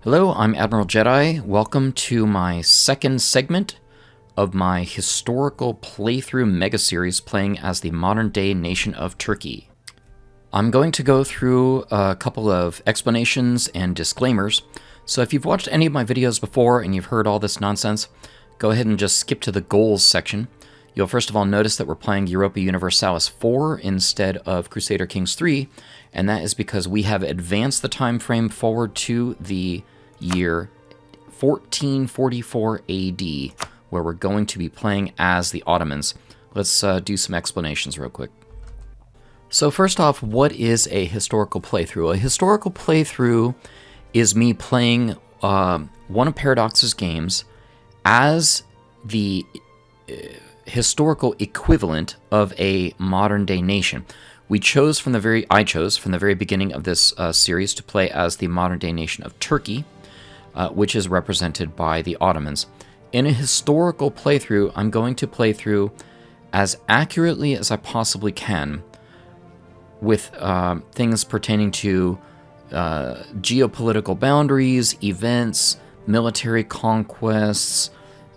Hello, I'm Admiral Jedi. Welcome to my second segment of my historical playthrough mega series playing as the modern-day nation of Turkey. I'm going to go through a couple of explanations and disclaimers, so if you've watched any of my videos before and you've heard all this nonsense, go ahead and just skip to the goals section. You'll first of all notice that we're playing Europa Universalis 4 instead of Crusader Kings 3, and that is because we have advanced the time frame forward to the year 1444 AD, where we're going to be playing as the Ottomans. Let's do some explanations real quick. So first off, what is a historical playthrough? A historical playthrough is me playing one of Paradox's games as the historical equivalent of a modern-day nation. I chose from the very beginning of this series to play as the modern-day nation of Turkey, which is represented by the Ottomans. In a historical playthrough, I'm going to play through as accurately as I possibly can with things pertaining to geopolitical boundaries, events, military conquests,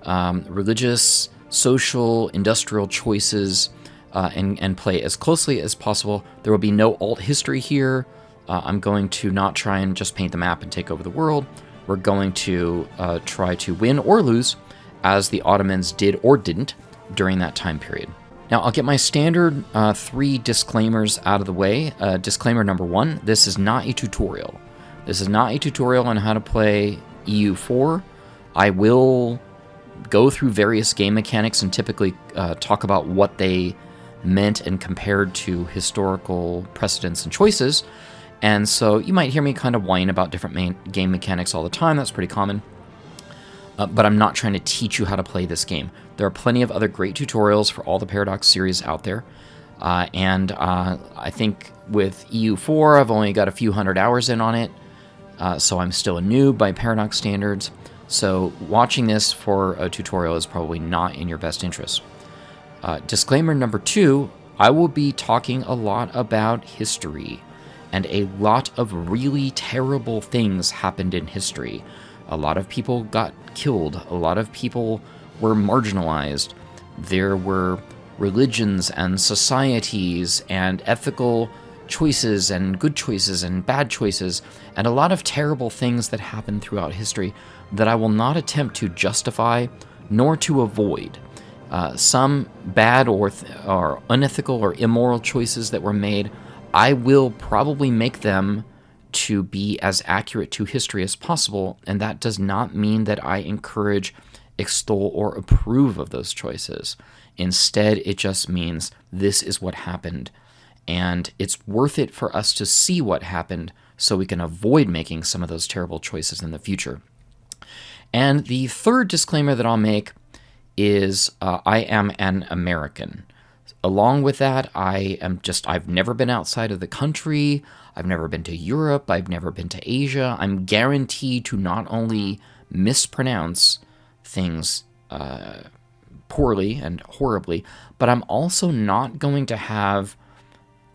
religious, social, industrial choices, and play as closely as possible. There will be no alt history here. I'm going to not try and just paint the map and take over the world. We're going to try to win or lose as the Ottomans did or didn't during that time period. Now, I'll get my standard 3 disclaimers out of the way. Disclaimer number 1, this is not a tutorial. This is not a tutorial on how to play EU4. I will go through various game mechanics and typically talk about what they meant and compared to historical precedents and choices. And so you might hear me kind of whine about different game mechanics all the time. That's pretty common. But I'm not trying to teach you how to play this game. There are plenty of other great tutorials for all the Paradox series out there. And I think with EU4, I've only got a few hundred hours in on it. So I'm still a noob by Paradox standards. So watching this for a tutorial is probably not in your best interest. Disclaimer number 2, I will be talking a lot about history. And a lot of really terrible things happened in history. A lot of people got killed. A lot of people were marginalized. There were religions and societies and ethical choices and good choices and bad choices, and a lot of terrible things that happened throughout history that I will not attempt to justify nor to avoid. Some bad or unethical or immoral choices that were made, I will probably make them to be as accurate to history as possible, and that does not mean that I encourage, extol, or approve of those choices. Instead, it just means this is what happened, and it's worth it for us to see what happened so we can avoid making some of those terrible choices in the future. And the third disclaimer that I'll make is I am an American. Along with that, I've never been outside of the country. I've never been to Europe. I've never been to Asia. I'm guaranteed to not only mispronounce things poorly and horribly, but I'm also not going to have,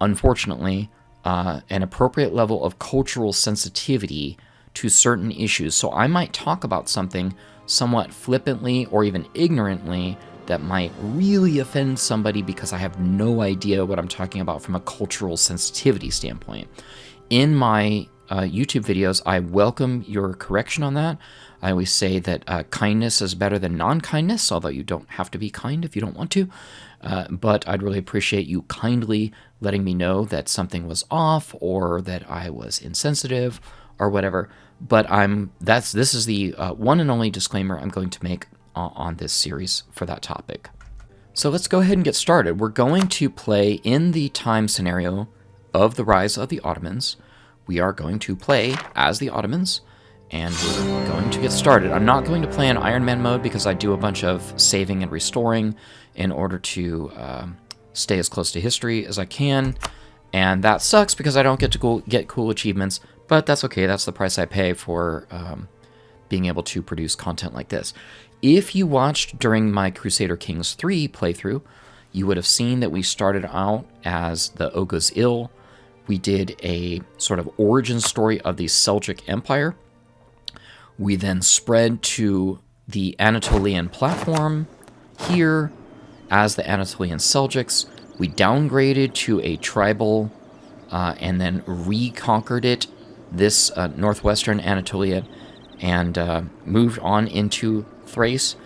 unfortunately, an appropriate level of cultural sensitivity to certain issues. So I might talk about something somewhat flippantly or even ignorantly that might really offend somebody because I have no idea what I'm talking about from a cultural sensitivity standpoint. In my YouTube videos, I welcome your correction on that. I always say that kindness is better than non-kindness, although you don't have to be kind if you don't want to. But I'd really appreciate you kindly letting me know that something was off or that I was insensitive or whatever. But this is the one and only disclaimer I'm going to make on this series for that topic. So let's go ahead and get started. We're going to play in the time scenario of the rise of the Ottomans. We are going to play as the Ottomans, and we're going to get started. I'm not going to play in Iron Man mode because I do a bunch of saving and restoring in order to stay as close to history as I can, and that sucks because I don't get to get cool achievements, but that's okay. That's the price I pay for being able to produce content like this. If you watched during my Crusader Kings 3 playthrough, you would have seen that we started out as the Oguz Il. We did a sort of origin story of the Seljuk Empire. We then spread to the Anatolian platform here as the Anatolian Seljuks. We downgraded to a tribal and then reconquered it, this northwestern Anatolia, and moved on into Thrace.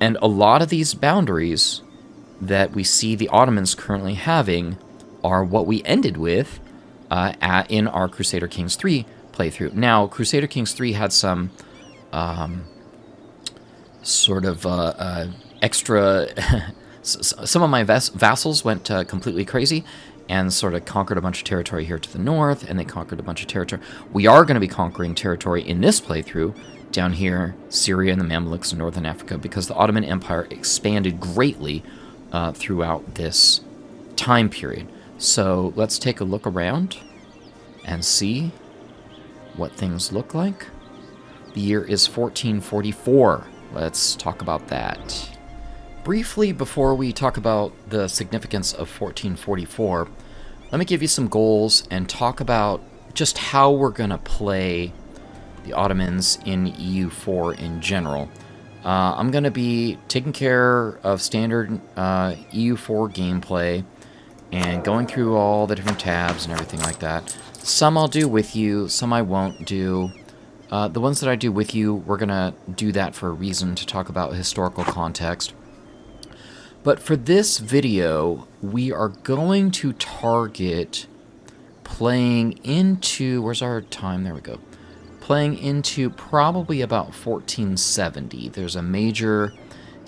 And a lot of these boundaries that we see the Ottomans currently having are what we ended with in our Crusader Kings 3 playthrough. Now, Crusader Kings 3 had some sort of extra... some of my vassals went completely crazy and sort of conquered a bunch of territory here to the north, and they conquered a bunch of territory. We are going to be conquering territory in this playthrough down here, Syria and the Mamluks in northern Africa, because the Ottoman Empire expanded greatly throughout this time period. So let's take a look around and see what things look like. The year is 1444. Let's talk about that. Briefly, before we talk about the significance of 1444, let me give you some goals and talk about just how we're going to play the Ottomans in EU4 in general. I'm going to be taking care of standard EU4 gameplay and going through all the different tabs and everything like that. Some I'll do with you, some I won't do. The ones that I do with you, we're going to do that for a reason, to talk about historical context. But for this video, we are going to target playing into... Where's our time? There we go. Playing into probably about 1470. There's a major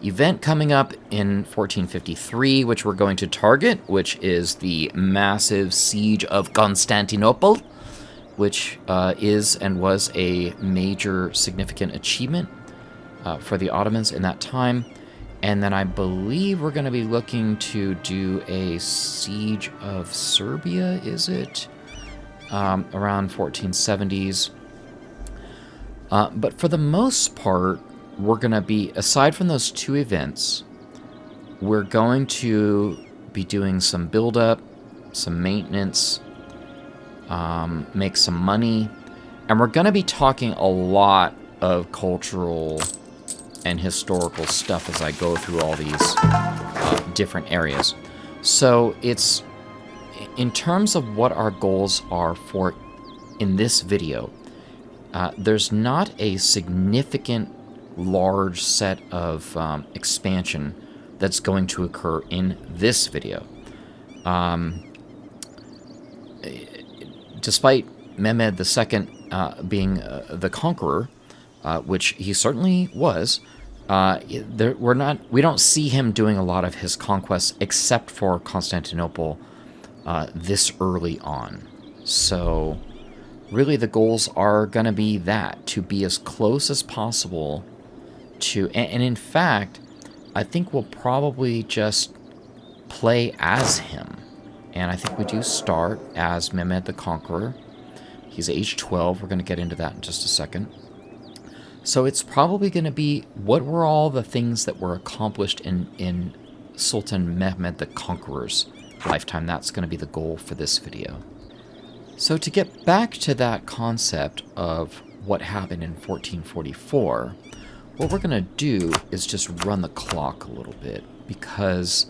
event coming up in 1453, which we're going to target, which is the massive siege of Constantinople, which is and was a major significant achievement for the Ottomans in that time. And then I believe we're going to be looking to do a siege of Serbia, is it? Around 1470s. But for the most part, we're going to be, aside from those two events, we're going to be doing some build-up, some maintenance, make some money, and we're going to be talking a lot of cultural and historical stuff as I go through all these different areas. So it's, in terms of what our goals are for in this video, there's not a significant large set of expansion that's going to occur in this video. Despite Mehmed II being the conqueror, which he certainly was, we don't see him doing a lot of his conquests except for Constantinople this early on. So really the goals are going to be that, to be as close as possible to... And in fact, I think we'll probably just play as him. And I think we do start as Mehmed the Conqueror. He's age 12. We're going to get into that in just a second. So it's probably going to be, what were all the things that were accomplished in Sultan Mehmed the Conqueror's lifetime? That's going to be the goal for this video. So to get back to that concept of what happened in 1444, what we're going to do is just run the clock a little bit, because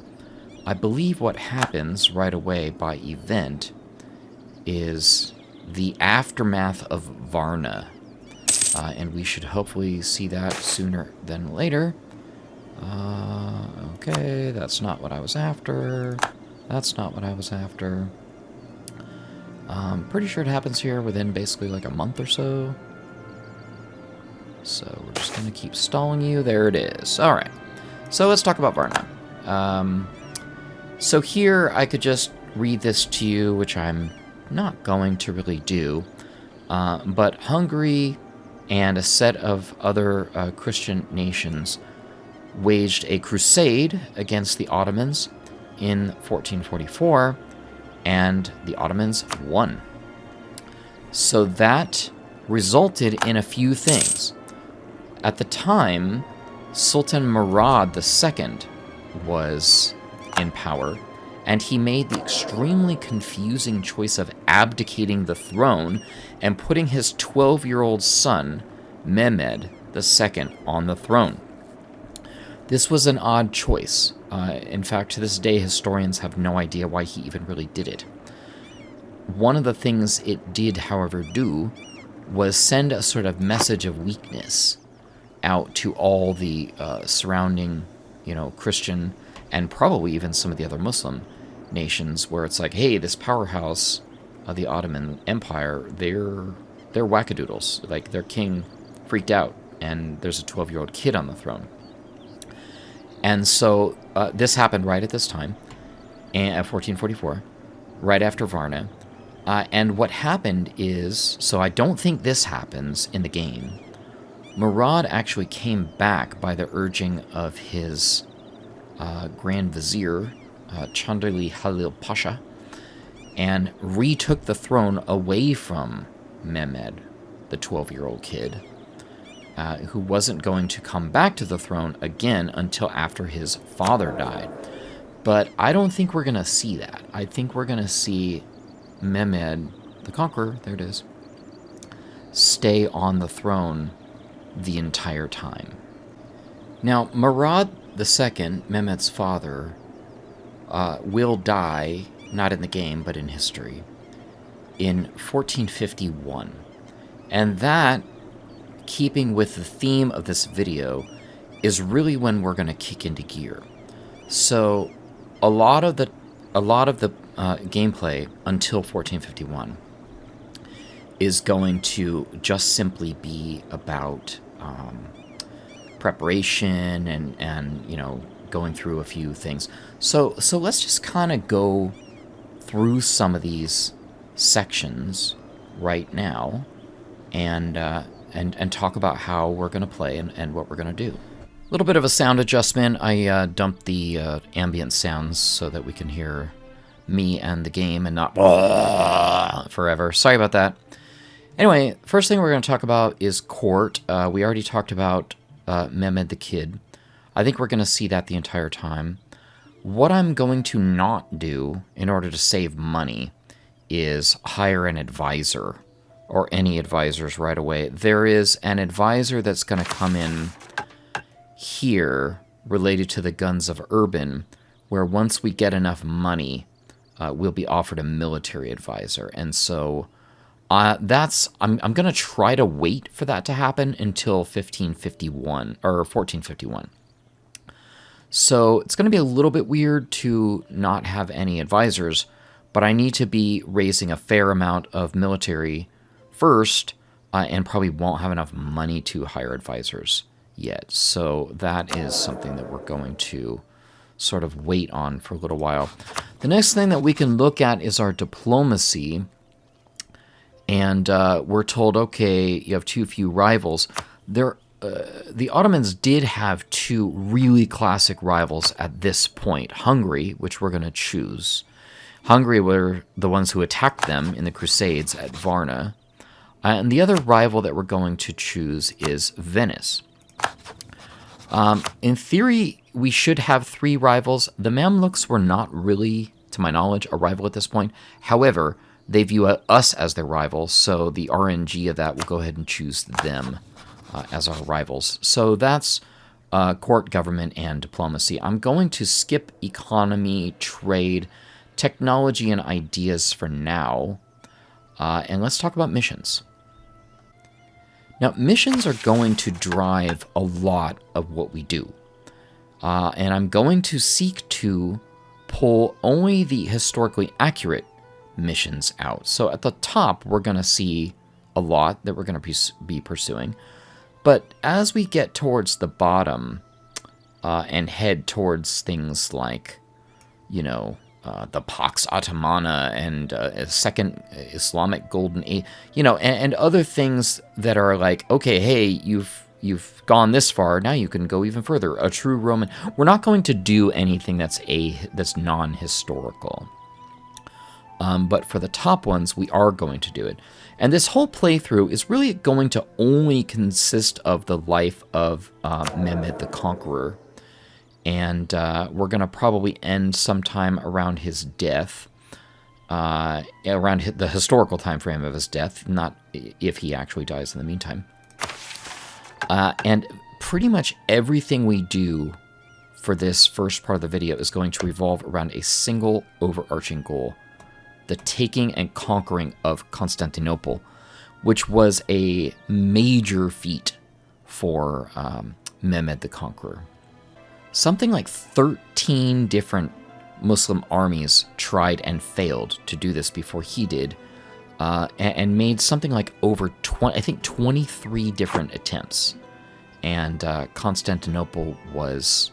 I believe what happens right away by event is the aftermath of Varna. And we should hopefully see that sooner than later. Okay, that's not what I was after. That's not what I was after. Pretty sure it happens here within basically like a month or so. So we're just going to keep stalling you. There it is. All right. So let's talk about Varna. So here I could just read this to you, which I'm not going to really do. But Hungary and a set of other Christian nations waged a crusade against the Ottomans in 1444, and the Ottomans won. So that resulted in a few things. At the time, Sultan Murad II was in power, and he made the extremely confusing choice of abdicating the throne and putting his 12-year-old son Mehmed II on the throne. This was an odd choice. In fact, to this day, historians have no idea why he even really did it. One of the things it did, however, do was send a sort of message of weakness out to all the surrounding, Christian and probably even some of the other Muslim nations, where it's like, hey, this powerhouse of the Ottoman Empire, they're wackadoodles. Like, their king freaked out, and there's a 12-year-old kid on the throne. And so this happened right at this time, at 1444, right after Varna. And what happened is, so I don't think this happens in the game. Murad actually came back by the urging of his Grand Vizier, Chanderli Halil Pasha, and retook the throne away from Mehmed, the 12-year-old kid, who wasn't going to come back to the throne again until after his father died. But I don't think we're going to see that. I think we're going to see Mehmed, the Conqueror, there it is, stay on the throne the entire time. Now, Murad II, Mehmed's father, will die, not in the game, but in history, in 1451. And that, keeping with the theme of this video, is really when we're going to kick into gear. So, a lot of the gameplay until 1451 is going to just simply be about preparation and going through a few things. So let's just kind of go through some of these sections right now and talk about how we're going to play and what we're going to do. A little bit of a sound adjustment. I dumped the ambient sounds so that we can hear me and the game and not forever. Sorry about that. Anyway, first thing we're going to talk about is court. We already talked about Mehmed the Kid. I think we're going to see that the entire time. What I'm going to not do in order to save money is hire an advisor or any advisors right away. There is an advisor that's going to come in here related to the Guns of Urban, where once we get enough money, we'll be offered a military advisor. And so I'm going to try to wait for that to happen until 1551 or 1451. So it's going to be a little bit weird to not have any advisors, but I need to be raising a fair amount of military first, and probably won't have enough money to hire advisors yet. So that is something that we're going to sort of wait on for a little while. The next thing that we can look at is our diplomacy. And we're told, okay, you have too few rivals. The Ottomans did have two really classic rivals at this point. Hungary, which we're going to choose. Hungary were the ones who attacked them in the Crusades at Varna. And the other rival that we're going to choose is Venice. In theory, we should have three rivals. The Mamluks were not really, to my knowledge, a rival at this point. However, they view us as their rivals, so the RNG of that will go ahead and choose them as our rivals. So that's court, government, and diplomacy. I'm going to skip economy, trade, technology, and ideas for now, and let's talk about missions. Now, missions are going to drive a lot of what we do, and I'm going to seek to pull only the historically accurate missions out. So at the top, we're going to see a lot that we're going to be pursuing. But as we get towards the bottom and head towards things like, the Pax Ottomana and a second Islamic Golden Age, and other things that are like, okay, hey, you've gone this far, now you can go even further. A true Roman. We're not going to do anything that's non-historical. But for the top ones, we are going to do it. And this whole playthrough is really going to only consist of the life of Mehmed the Conqueror. And we're going to probably end sometime around his death, around the historical time frame of his death, not if he actually dies in the meantime. And pretty much everything we do for this first part of the video is going to revolve around a single overarching goal: the taking and conquering of Constantinople, which was a major feat for Mehmed the Conqueror. Something like 13 different Muslim armies tried and failed to do this before he did, and made something like over 23 different attempts. And Constantinople was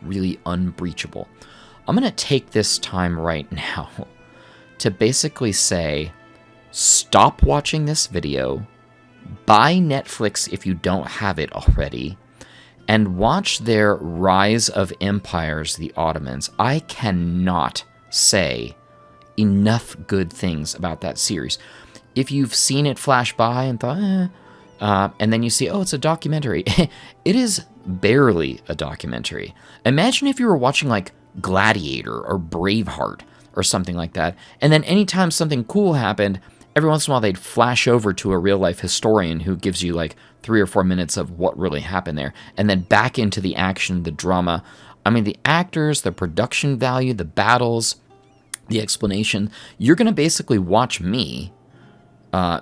really unbreachable. I'm going to take this time right now to basically say, stop watching this video, buy Netflix if you don't have it already, and watch their Rise of Empires, the Ottomans. I cannot say enough good things about that series. If you've seen it flash by and thought, and then you see, oh, it's a documentary. It is barely a documentary. Imagine if you were watching like Gladiator or Braveheart or something like that, and then anytime something cool happened, every once in a while they'd flash over to a real-life historian who gives you like 3 or 4 minutes of what really happened there, and then back into the action, the drama. I mean, the actors, the production value, the battles, the explanation. You're going to basically watch me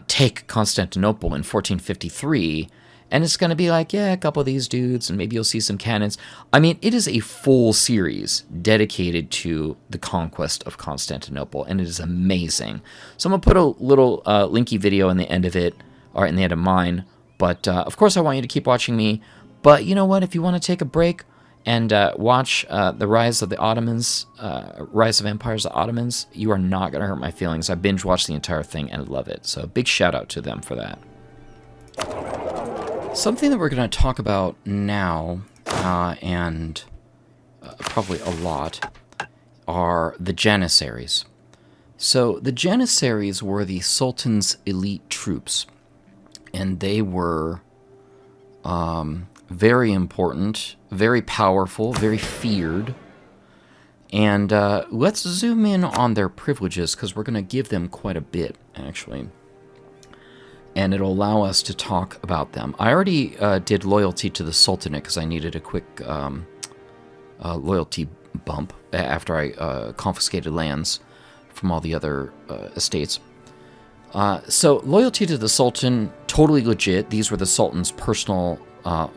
take Constantinople in 1453, and it's going to be like, yeah, a couple of these dudes, and maybe you'll see some cannons. I mean, it is a full series dedicated to the conquest of Constantinople, and it is amazing. So I'm going to put a little linky video in the end of it, or in the end of mine, but of course I want you to keep watching me. But you know what, if you want to take a break and watch the Rise of the Ottomans, Rise of Empires, the Ottomans, you are not going to hurt my feelings. I binge watched the entire thing and love it, so big shout out to them for that. Something that we're going to talk about now, and probably a lot, are the Janissaries. So the Janissaries were the Sultan's elite troops, and they were very important, very powerful, very feared. And let's zoom in on their privileges, because we're going to give them quite a bit, actually. And it'll allow us to talk about them. I already did loyalty to the Sultanate because I needed a quick loyalty bump after I confiscated lands from all the other estates. So loyalty to the Sultan, totally legit. These were the Sultan's personal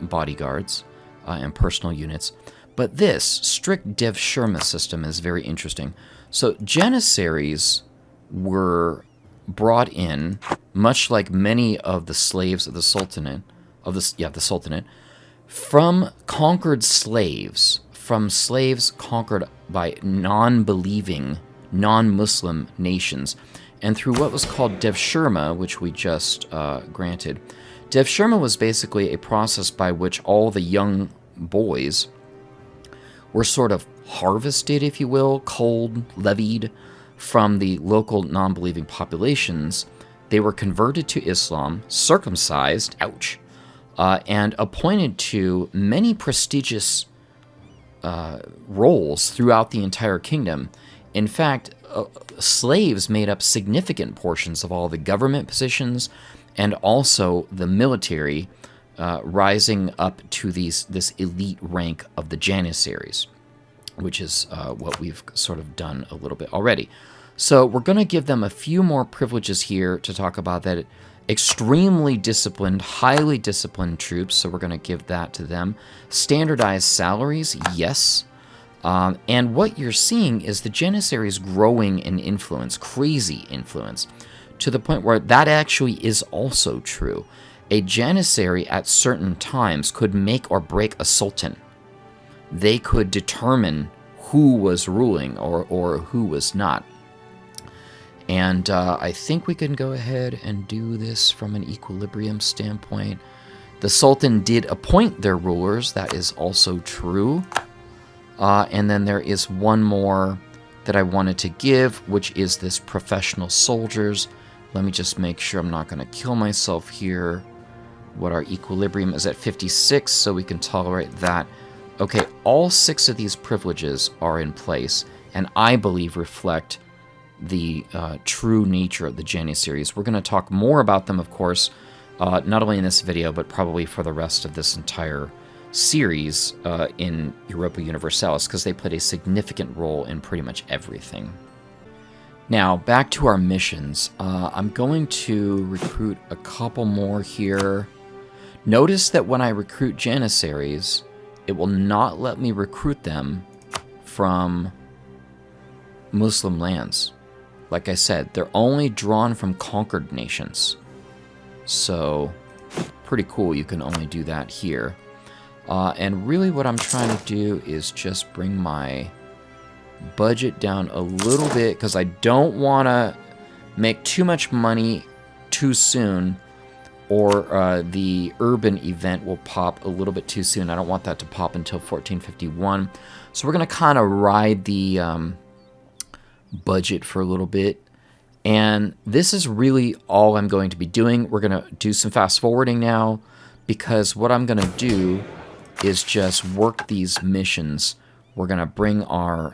bodyguards and personal units. But this strict devshirme system is very interesting. So Janissaries were brought in, much like many of the slaves of the Sultanate, the Sultanate, from conquered slaves, from slaves conquered by non-believing, non-Muslim nations, and through what was called devshirme, which we just granted. Devshirme was basically a process by which all the young boys were sort of harvested, if you will, cold, levied from the local non-believing populations. They were converted to Islam, circumcised, ouch, and appointed to many prestigious roles throughout the entire kingdom. In fact, slaves made up significant portions of all the government positions and also the military, rising up to this elite rank of the Janissaries, which is what we've sort of done a little bit already. So we're going to give them a few more privileges here to talk about that. Extremely disciplined, highly disciplined troops, so we're going to give that to them. Standardized salaries, yes. And what you're seeing is the Janissaries growing in influence, crazy influence, to the point where that actually is also true. A Janissary at certain times could make or break a sultan. They could determine who was ruling or who was not. And I think we can go ahead and do this from an equilibrium standpoint. The Sultan did appoint their rulers. That is also true. And then there is one more that I wanted to give, which is this professional soldiers. Let me just make sure I'm not going to kill myself here. What our equilibrium is at 56, so we can tolerate that. Okay, all 6 of these privileges are in place, and I believe reflect the true nature of the Janissaries. We're going to talk more about them, of course, not only in this video, but probably for the rest of this entire series in Europa Universalis, because they played a significant role in pretty much everything. Now, back to our missions. I'm going to recruit a couple more here. Notice that when I recruit Janissaries, it will not let me recruit them from Muslim lands. Like I said, they're only drawn from conquered nations. So, pretty cool, you can only do that here. And really what I'm trying to do is just bring my budget down a little bit, because I don't want to make too much money too soon, or the urban event will pop a little bit too soon. I don't want that to pop until 1451. So we're going to kind of ride the budget for a little bit. And this is really all I'm going to be doing. We're going to do some fast forwarding now, because what I'm going to do is just work these missions. We're going to bring our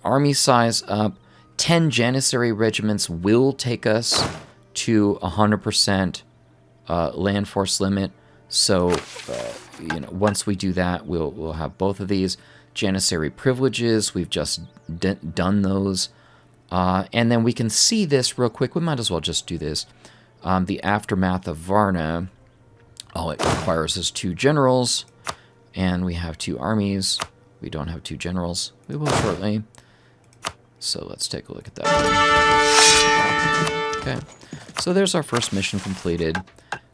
army size up. 10 Janissary regiments will take us to 100% land force limit. So, once we do that, we'll have both of these. Janissary privileges, we've just done those. And then we can see this real quick. We might as well just do this. The aftermath of Varna. All it requires is 2 generals. And we have 2 armies. We don't have 2 generals. We will shortly. So let's take a look at that. Okay. So there's our first mission completed.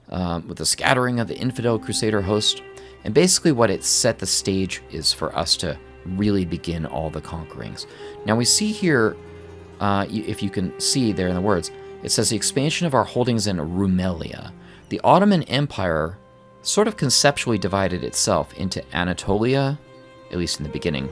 With the scattering of the infidel Crusader host. And basically what it set the stage is for us to really begin all the conquerings. Now we see here, if you can see there in the words, it says the expansion of our holdings in Rumelia. The Ottoman Empire sort of conceptually divided itself into Anatolia, at least in the beginning,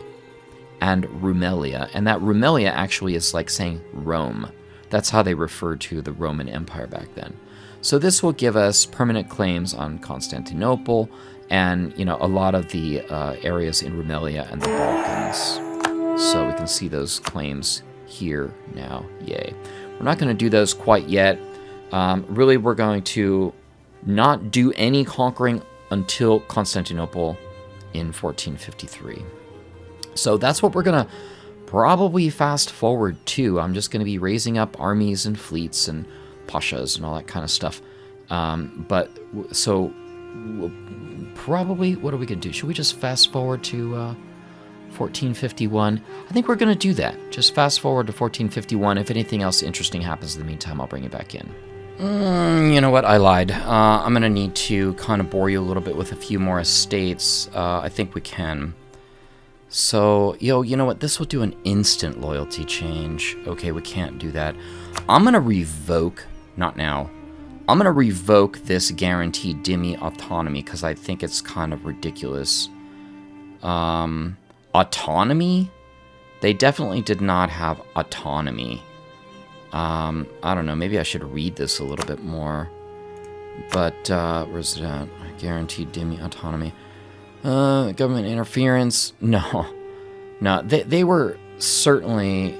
and Rumelia. And that Rumelia actually is like saying Rome. That's how they referred to the Roman Empire back then. So this will give us permanent claims on Constantinople and, a lot of the areas in Rumelia and the Balkans. So we can see those claims here now. Yay. We're not going to do those quite yet. Really, we're going to not do any conquering until Constantinople in 1453. So that's what we're going to probably fast forward to. I'm just going to be raising up armies and fleets and pashas and all that kind of stuff. So we'll probably, what are we going to do? Should we just fast forward to 1451? I think we're going to do that. Just fast forward to 1451. If anything else interesting happens in the meantime, I'll bring it back in. You know what? I lied. I'm going to need to kind of bore you a little bit with a few more estates. I think we can. So, you know what? This will do an instant loyalty change. Okay, we can't do that. I'm going to revoke, not now, I'm going to revoke this guaranteed dhimmi autonomy because I think it's kind of ridiculous. Autonomy? They definitely did not have autonomy. I don't know, maybe I should read this a little bit more. But, where's it at? Guaranteed dhimmi autonomy. Government interference? No. No, they were certainly,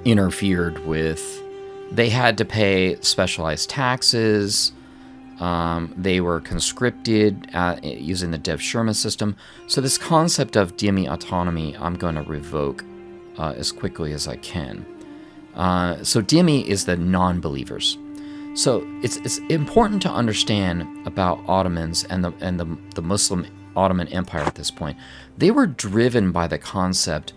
interfered with. They had to pay specialized taxes. They were conscripted using the Dev Sherma system. So this concept of dhimmi autonomy, I'm going to revoke as quickly as I can. So dhimmi is the non-believers. So it's important to understand about Ottomans and the Muslim Ottoman Empire at this point. They were driven by the concept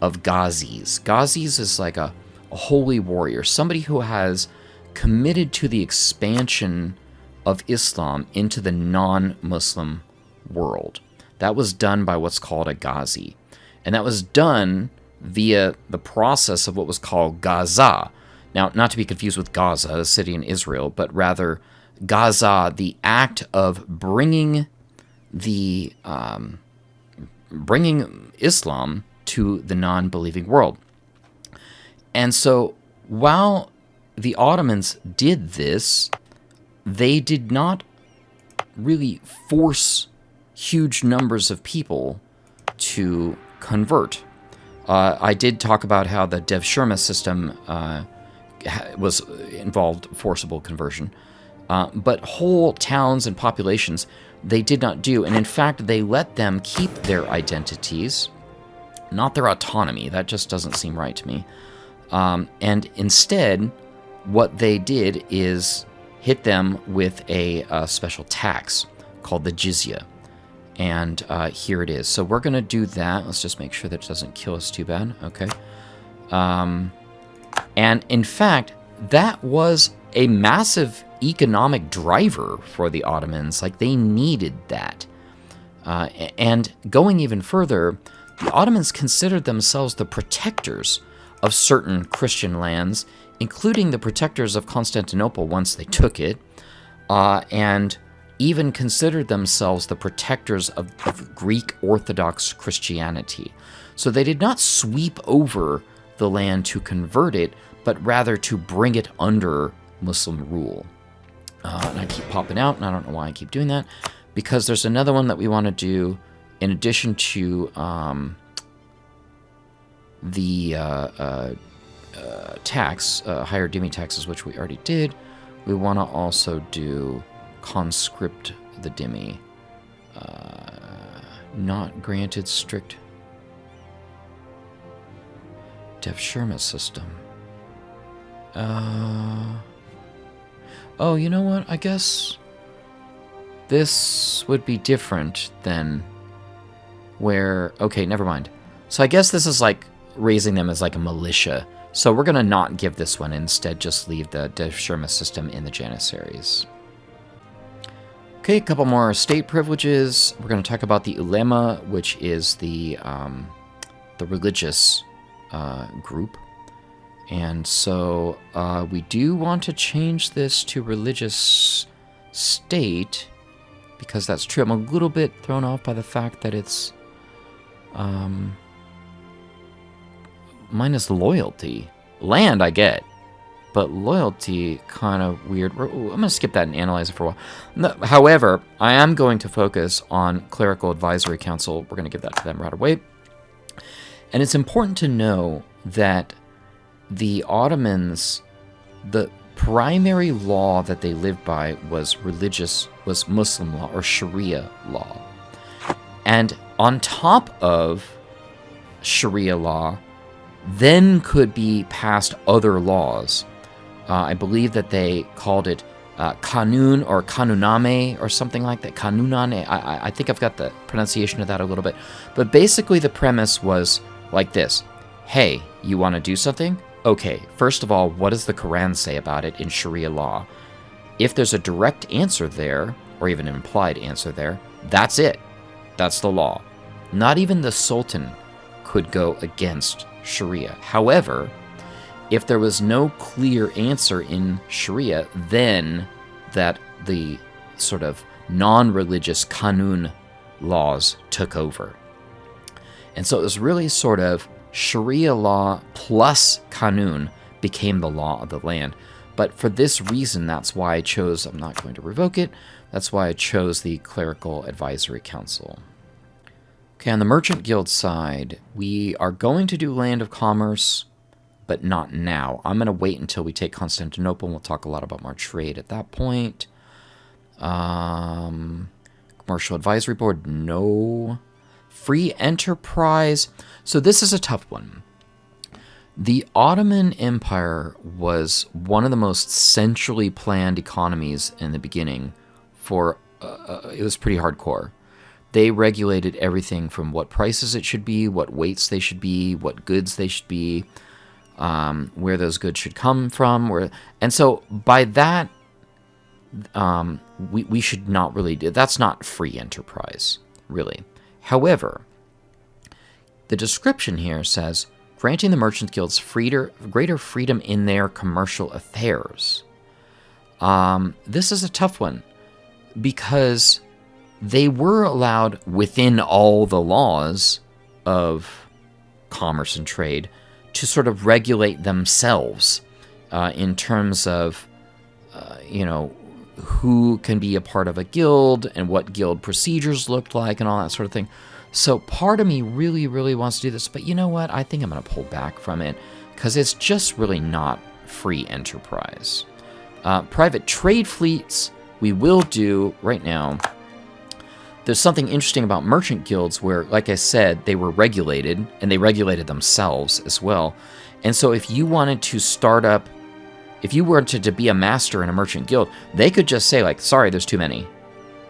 of Ghazis. Ghazis is like a holy warrior, somebody who has committed to the expansion of Islam into the non-Muslim world. That was done by what's called a Ghazi. And that was done via the process of what was called Gaza. Now, not to be confused with Gaza, a city in Israel, but rather Gaza, the act of bringing Islam to the non-believing world. And so, while the Ottomans did this, they did not really force huge numbers of people to convert. I did talk about how the Dev Sherma system was involved forcible conversion. But whole towns and populations, they did not do. And in fact, they let them keep their identities, not their autonomy. That just doesn't seem right to me. And instead, what they did is hit them with a special tax called the jizya. And here it is. So we're going to do that. Let's just make sure that it doesn't kill us too bad. Okay. And in fact, that was a massive economic driver for the Ottomans. Like, they needed that. And going even further, the Ottomans considered themselves the protectors of certain Christian lands, including the protectors of Constantinople once they took it, and even considered themselves the protectors of Greek Orthodox Christianity. So they did not sweep over the land to convert it, but rather to bring it under Muslim rule. And I keep popping out, and I don't know why I keep doing that, because there's another one that we want to do in addition to the tax, higher dhimmi taxes, which we already did. We want to also do conscript the dhimmi. Not granted strict Devshirma system. Oh, you know what? I guess this would be different than where... Okay, never mind. So I guess this is like raising them as like a militia. So we're going to not give this one. Instead, just leave the Devshirma system in the Janissaries. Okay, a couple more state privileges. We're going to talk about the ulema, which is the religious group. And so we do want to change this to religious state, because that's true. I'm a little bit thrown off by the fact that it's minus loyalty. Land I get, but loyalty kind of weird. I'm going to skip that and analyze it for a while. No, however, I am going to focus on Clerical Advisory Council. We're going to give that to them right away. And it's important to know that the Ottomans, the primary law that they lived by was Muslim law, or Sharia law. And on top of Sharia law, then could be passed other laws. I believe that they called it Kanun or Kanuname or something like that. Kanunane. I think I've got the pronunciation of that a little bit. But basically the premise was like this. Hey, you want to do something? Okay, first of all, what does the Quran say about it in Sharia law? If there's a direct answer there, or even an implied answer there, that's it. That's the law. Not even the Sultan could go against Sharia. However, if there was no clear answer in Sharia, then that the sort of non-religious Kanun laws took over. And so it was really sort of Sharia law plus Kanun became the law of the land. But for this reason, that's why I chose, I'm not going to revoke it, that's why I chose the Clerical Advisory Council. Okay, on the Merchant Guild side, we are going to do Land of Commerce, but not now. I'm going to wait until we take Constantinople, and we'll talk a lot about more trade at that point. Commercial Advisory Board, no. Free Enterprise. So this is a tough one. The Ottoman Empire was one of the most centrally planned economies in the beginning. It was pretty hardcore. They regulated everything from what prices it should be, what weights they should be, what goods they should be, where those goods should come from. And so by that, we should not really do. That's not free enterprise, really. However, the description here says, granting the merchant guilds greater freedom in their commercial affairs. This is a tough one, because they were allowed within all the laws of commerce and trade to sort of regulate themselves in terms of, who can be a part of a guild and what guild procedures looked like and all that sort of thing. So part of me really, really wants to do this, but you know what? I think I'm going to pull back from it because it's just really not free enterprise. Private trade fleets, we will do right now. There's something interesting about merchant guilds where, like I said, they were regulated, and they regulated themselves as well. And so if you wanted to start up, if you were to be a master in a merchant guild, they could just say, like, sorry, there's too many.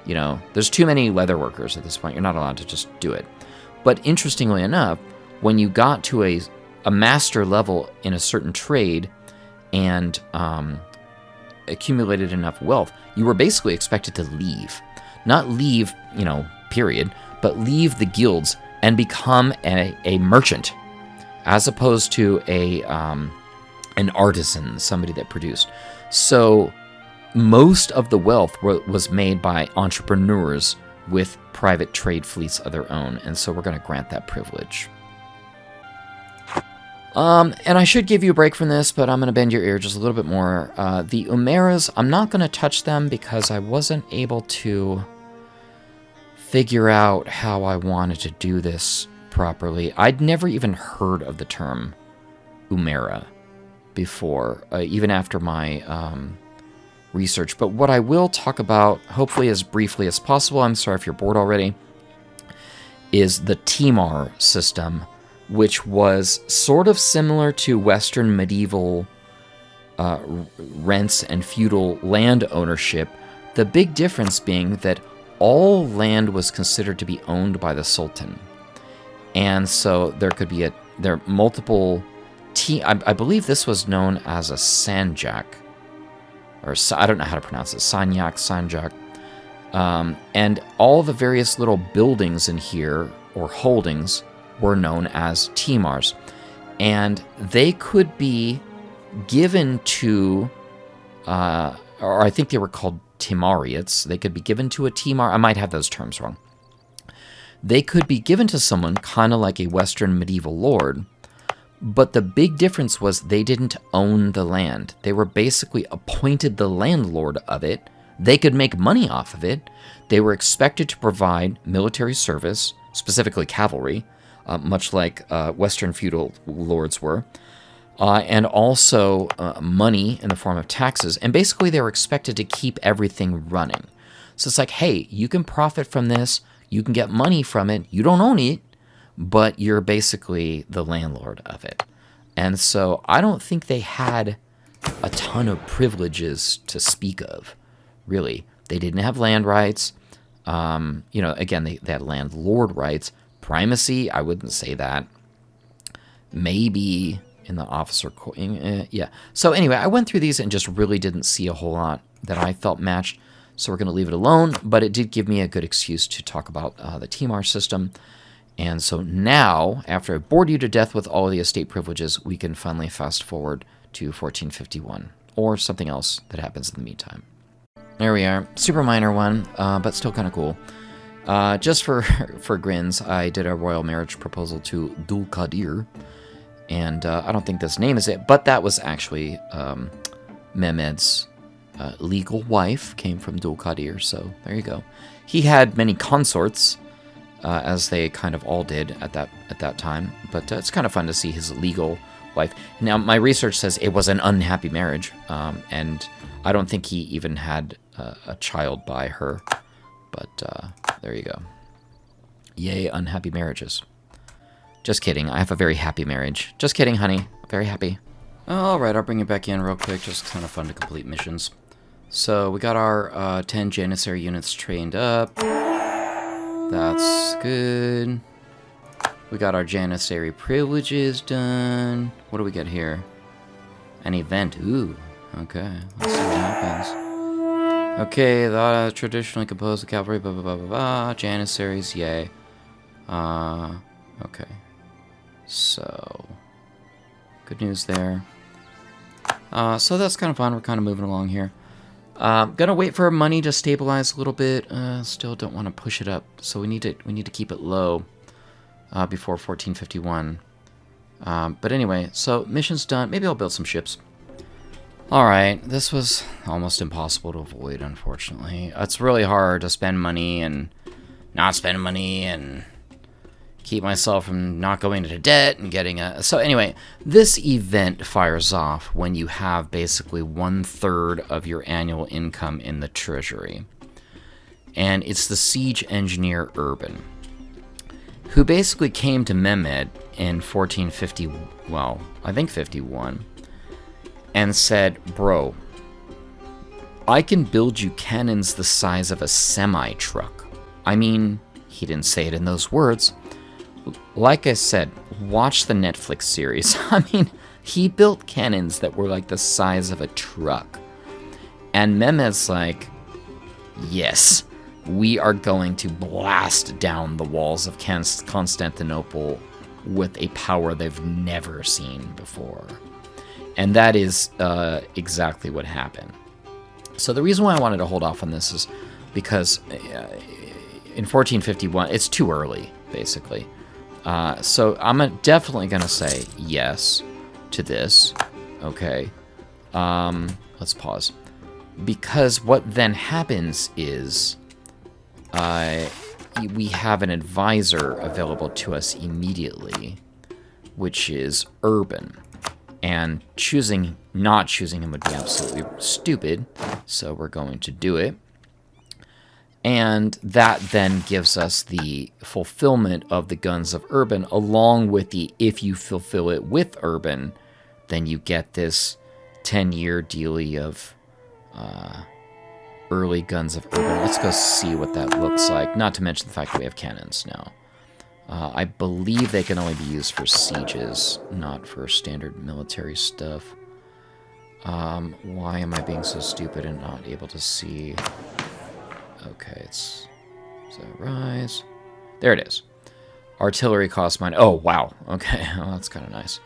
You know, there's too many leather workers at this point. You're not allowed to just do it. But interestingly enough, when you got to a master level in a certain trade and accumulated enough wealth, you were basically expected to leave. Not leave, you know, period, but leave the guilds and become a merchant, as opposed to an artisan, somebody that produced. So most of the wealth was made by entrepreneurs with private trade fleets of their own, and so we're going to grant that privilege. And I should give you a break from this, but I'm going to bend your ear just a little bit more. The Umaras, I'm not going to touch them because I wasn't able to figure out how I wanted to do this properly. I'd never even heard of the term Umara before, even after my research. But what I will talk about, hopefully as briefly as possible, I'm sorry if you're bored already, is the Timar system, which was sort of similar to Western medieval rents and feudal land ownership. The big difference being that all land was considered to be owned by the Sultan. And so there could be multiple... I believe this was known as a sanjak. Or I don't know how to pronounce it. Sanjak. And all the various little buildings in here, or holdings, were known as Timars. And they could be given to... or I think they were called Timariates. They could be given to a Timar. I might have those terms wrong. They could be given to someone kind of like a Western medieval lord, but the big difference was they didn't own the land. They were basically appointed the landlord of it. They could make money off of it. They were expected to provide military service, specifically cavalry, much like Western feudal lords were, and also money in the form of taxes. And basically they were expected to keep everything running. So it's like, hey, you can profit from this. You can get money from it. You don't own it, but you're basically the landlord of it. And so I don't think they had a ton of privileges to speak of, really. They didn't have land rights. Again, they had landlord rights. Primacy, I wouldn't say that. Maybe in the officer... yeah. So anyway, I went through these and just really didn't see a whole lot that I felt matched. So we're going to leave it alone, but it did give me a good excuse to talk about the Timar system. And so now, after I bored you to death with all of the estate privileges, we can finally fast forward to 1451, or something else that happens in the meantime. There we are. Super minor one, but still kind of cool. Just for grins, I did a royal marriage proposal to Dul Qadir, and I don't think this name is it, but that was actually Mehmed's legal wife, came from Dul Qadir, so there you go. He had many consorts, as they kind of all did at that time, but it's kind of fun to see his legal wife. Now, my research says it was an unhappy marriage, and I don't think he even had a child by her, but there you go. Yay, unhappy marriages. Just kidding, I have a very happy marriage. Just kidding, honey, very happy. Alright, I'll bring it back in real quick, just kind of fun to complete missions. So, we got our 10 Janissary units trained up. That's good. We got our Janissary privileges done. What do we get here? An event. Ooh, okay. Let's see what happens. Okay, the traditionally composed of cavalry, blah, blah, blah, blah, blah. Janissaries, yay. Okay. So, good news there. So that's kind of fun. We're kind of moving along here. Gonna wait for money to stabilize a little bit. Still don't want to push it up, so we need to keep it low before 1451. But anyway, so mission's done. Maybe I'll build some ships. All right, this was almost impossible to avoid, unfortunately. It's really hard to spend money and not spend money and keep myself from not going into debt and getting a... So anyway, this event fires off when you have basically 1/3 of your annual income in the treasury. And it's the siege engineer Urban, who basically came to Mehmed in 1450, well, I think 51, and said, bro, I can build you cannons the size of a semi-truck. I mean, he didn't say it in those words. Like I said, watch the Netflix series. I mean, he built cannons that were like the size of a truck. And Mehmed's like, yes, we are going to blast down the walls of Constantinople with a power they've never seen before. And that is exactly what happened. So the reason why I wanted to hold off on this is because in 1451, it's too early, basically. So I'm definitely going to say yes to this. Okay. Let's pause. Because what then happens is we have an advisor available to us immediately, which is Urban. And not choosing him would be absolutely stupid, so we're going to do it. And that then gives us the fulfillment of the guns of Urban, along with the, if you fulfill it with Urban, then you get this 10-year dealie of early guns of Urban. Let's go see what that looks like, not to mention the fact that we have cannons now. I believe they can only be used for sieges, not for standard military stuff. Why am I being so stupid and not able to see? Okay, is that rise? There it is. Artillery cost mine. Oh, wow. Okay, well, that's kind of nice.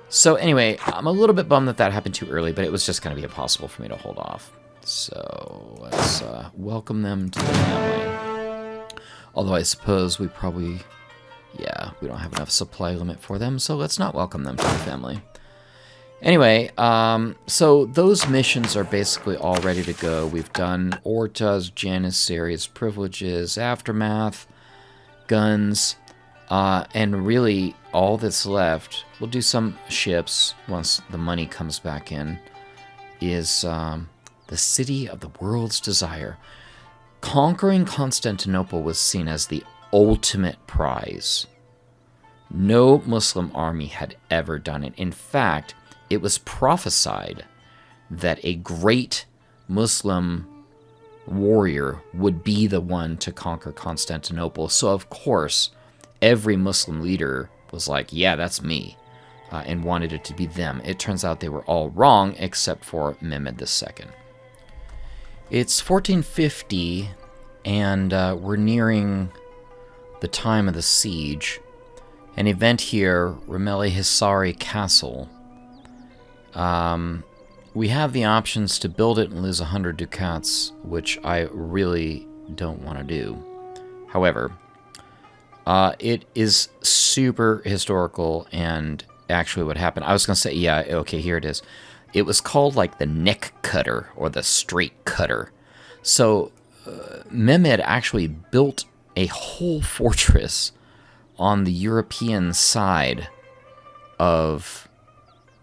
So anyway, I'm a little bit bummed that that happened too early, but it was just going to be impossible for me to hold off. So let's welcome them to the family. Although I suppose we probably, yeah, we don't have enough supply limit for them, so let's not welcome them to the family. Anyway, so those missions are basically all ready to go. We've done Orta's, Janissaries, privileges, aftermath, guns, and really all that's left, we'll do some ships once the money comes back in, is the city of the world's desire. Conquering Constantinople was seen as the ultimate prize. No Muslim army had ever done it. In fact, it was prophesied that a great Muslim warrior would be the one to conquer Constantinople. So, of course, every Muslim leader was like, yeah, that's me, and wanted it to be them. It turns out they were all wrong, except for Mehmed II. It's 1450, and we're nearing the time of the siege. An event here, Rumeli Hisari Castle. We have the options to build it and lose 100 ducats, which I really don't want to do. However, it is super historical, and actually what happened, I was going to say, yeah, okay, here it is. It was called like the neck cutter or the straight cutter. So Mehmed actually built a whole fortress on the European side of,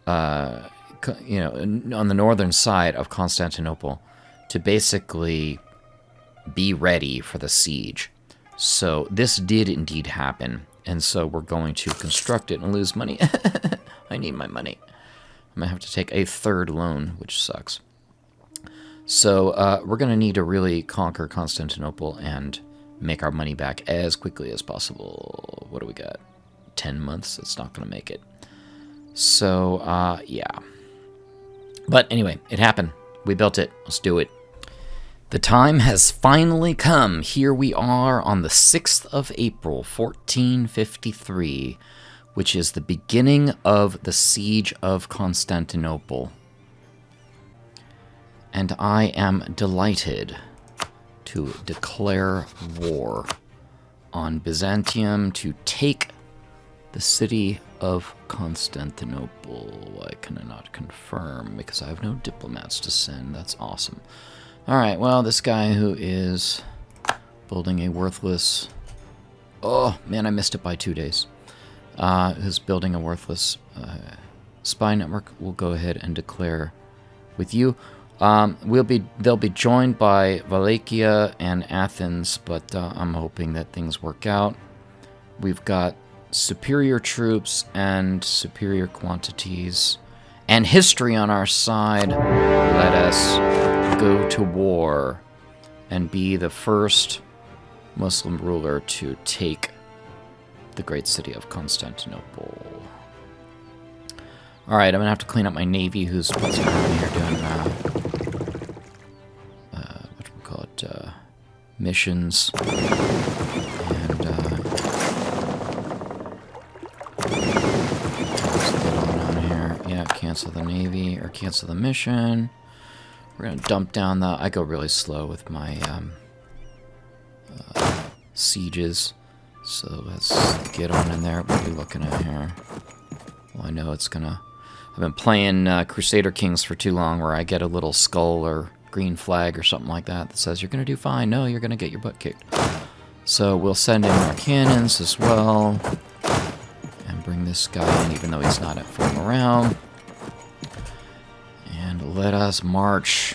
on the northern side of Constantinople to basically be ready for the siege. So this did indeed happen, and so we're going to construct it and lose money. I need my money. I'm going to have to take a third loan, which sucks. So we're going to need to really conquer Constantinople and make our money back as quickly as possible. What do we got? 10 months? It's not going to make it. So, yeah. But anyway, it happened. We built it. Let's do it. The time has finally come. Here we are on the 6th of April, 1453, which is the beginning of the siege of Constantinople. And I am delighted to declare war on Byzantium to take the city of Constantinople. I cannot confirm because I have no diplomats to send. That's awesome. Alright, well, this guy who is building a worthless Oh, man, I missed it by 2 days. Who's building a worthless spy network. We'll go ahead and declare with you. They'll be joined by Wallachia and Athens, but I'm hoping that things work out. We've got superior troops and superior quantities and history on our side. Let us go to war and be the first Muslim ruler to take the great city of Constantinople. Alright, I'm gonna have to clean up my navy, who's putzing around here doing, what do we call it, missions. And, what's going on here? Yeah, cancel the navy, or cancel the mission. We're gonna dump down the, I go really slow with my, sieges. So let's get on in there. What are we looking at here? Well, I know it's gonna... I've been playing Crusader Kings for too long, where I get a little skull or green flag or something like that that says, you're gonna do fine. No, you're gonna get your butt kicked. So we'll send in our cannons as well. And bring this guy in, even though he's not at full morale. And let us march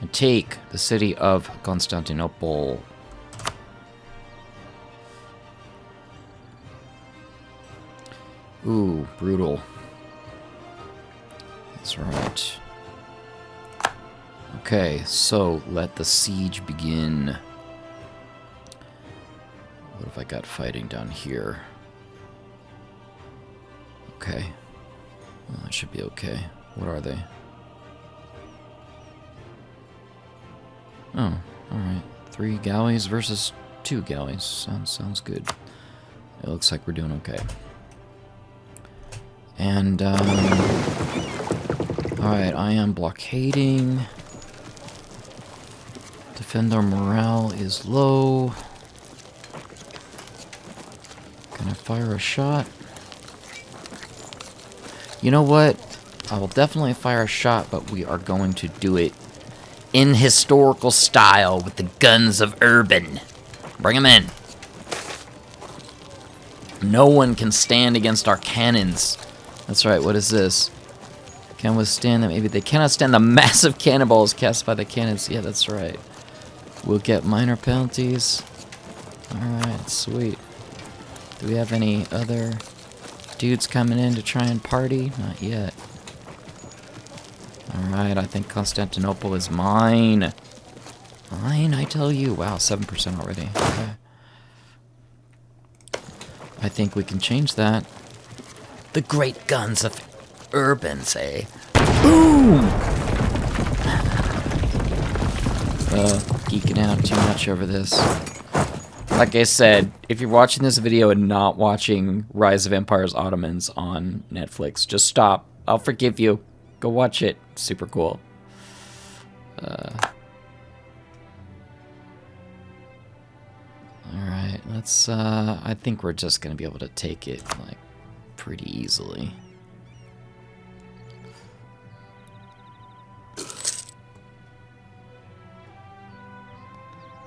and take the city of Constantinople. Ooh, brutal. That's right. Okay, so let the siege begin. What have I got fighting down here? Okay. Well, that should be okay. What are they? Oh, alright. 3 galleys versus 2 galleys. Sounds good. It looks like we're doing okay. And, alright, I am blockading. Defender morale is low. Can I fire a shot? You know what? I will definitely fire a shot, but we are going to do it in historical style with the guns of Urban. Bring them in. No one can stand against our cannons. That's right, what is this? Can withstand them. Maybe they cannot stand the massive cannonballs cast by the cannons. Yeah, that's right. We'll get minor penalties. Alright, sweet. Do we have any other dudes coming in to try and party? Not yet. Alright, I think Constantinople is mine. Mine, I tell you. Wow, 7% already. Okay. I think we can change that. The great guns of Urban, say. Boom! Geeking out too much over this. Like I said, if you're watching this video and not watching Rise of Empires Ottomans on Netflix, just stop. I'll forgive you. Go watch it. Super cool. Alright, let's, I think we're just gonna be able to take it, like, pretty easily.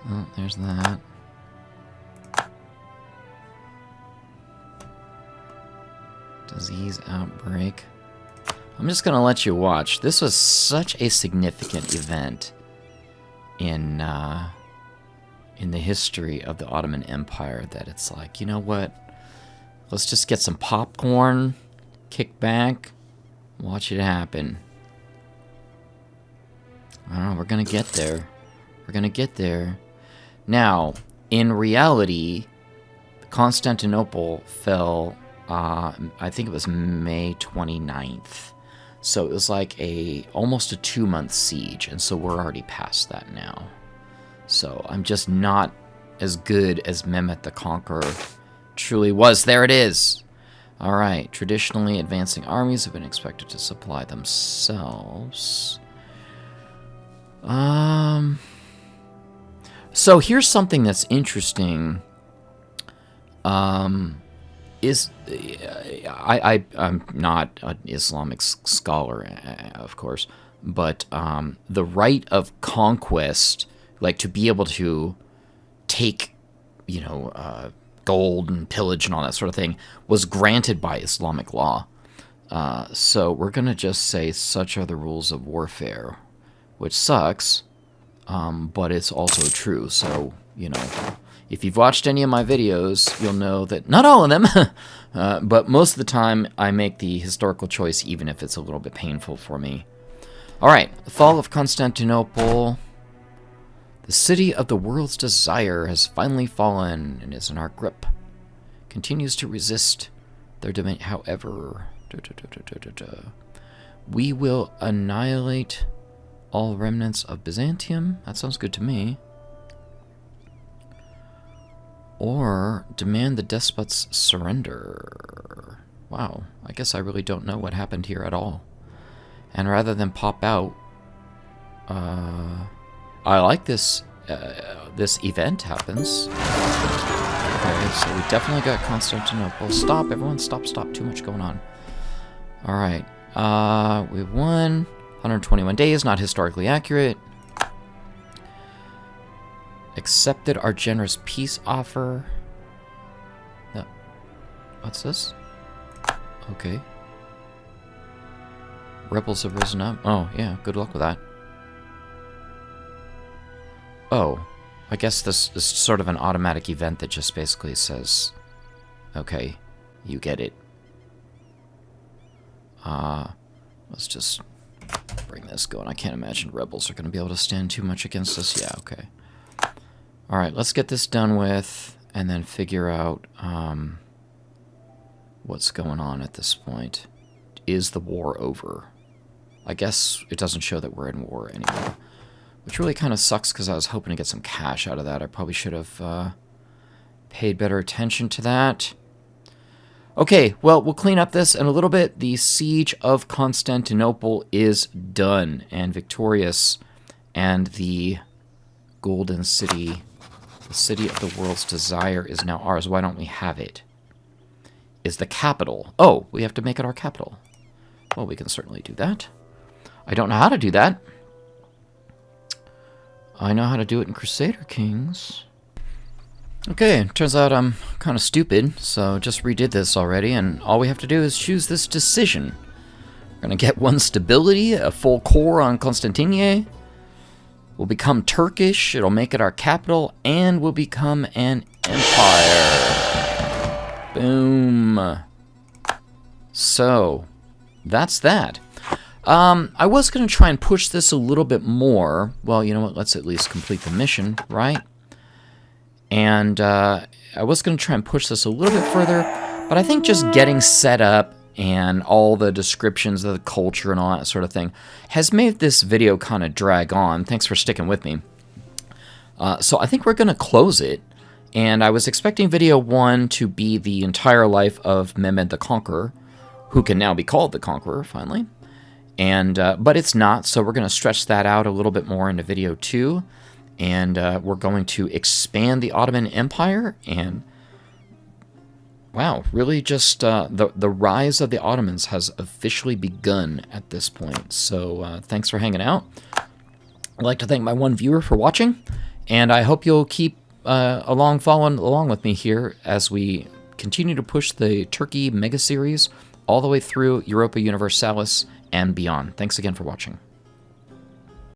Oh, there's that. Disease outbreak. I'm just gonna let you watch. This was such a significant event in the history of the Ottoman Empire that it's like, you know what? Let's just get some popcorn, kick back, watch it happen. I don't know, we're gonna get there. We're gonna get there. Now, in reality, Constantinople fell, I think it was May 29th. So it was like almost a 2-month siege, and so we're already past that now. So I'm just not as good as Mehmet the Conqueror truly was. There it is! Alright, traditionally advancing armies have been expected to supply themselves. So here's something that's interesting. I'm not an Islamic scholar, of course, but the right of conquest, like to be able to take gold and pillage and all that sort of thing was granted by Islamic law. So we're going to just say such are the rules of warfare, which sucks, but it's also true. So, if you've watched any of my videos, you'll know that not all of them, but most of the time I make the historical choice even if it's a little bit painful for me. All right, the fall of Constantinople. The city of the world's desire has finally fallen and is in our grip. Continues to resist their domain. However, we will annihilate all remnants of Byzantium. That sounds good to me. Or demand the despot's surrender. Wow, I guess I really don't know what happened here at all. And rather than pop out, I like this. This event happens. Okay, so we definitely got Constantinople. Stop, everyone! Stop! Too much going on. All right, we won. 121 days, not historically accurate. Accepted our generous peace offer. What's this? Okay. Rebels have risen up. Oh, yeah, good luck with that. Oh, I guess this is sort of an automatic event that just basically says, okay, you get it. Let's just bring this going. I can't imagine rebels are going to be able to stand too much against us. Yeah, okay. All right, let's get this done with and then figure out what's going on at this point. Is the war over? I guess it doesn't show that we're in war anymore. Which really kind of sucks because I was hoping to get some cash out of that. I probably should have paid better attention to that. Okay, well, we'll clean up this in a little bit. The siege of Constantinople is done and victorious. And the Golden City, the city of the world's desire, is now ours. Why don't we have it? Is the capital. Oh, we have to make it our capital. Well, we can certainly do that. I don't know how to do that. I know how to do it in Crusader Kings. Okay, turns out I'm kind of stupid, so just redid this already, and all we have to do is choose this decision. We're going to get one stability, a full core on Constantinople. We'll become Turkish, it'll make it our capital, and we'll become an empire. Boom. So, that's that. I was going to try and push this a little bit more. Well, you know what? Let's at least complete the mission, right? And I was going to try and push this a little bit further, but I think just getting set up and all the descriptions of the culture and all that sort of thing has made this video kind of drag on. Thanks for sticking with me. So I think we're going to close it. And I was expecting video 1 to be the entire life of Mehmed the Conqueror, who can now be called the Conqueror, finally. And but it's not, so we're going to stretch that out a little bit more into video 2. And we're going to expand the Ottoman Empire. And, wow, really just the rise of the Ottomans has officially begun at this point. So thanks for hanging out. I'd like to thank my one viewer for watching. And I hope you'll keep following along with me here as we continue to push the Turkey mega series all the way through Europa Universalis and beyond. Thanks again for watching.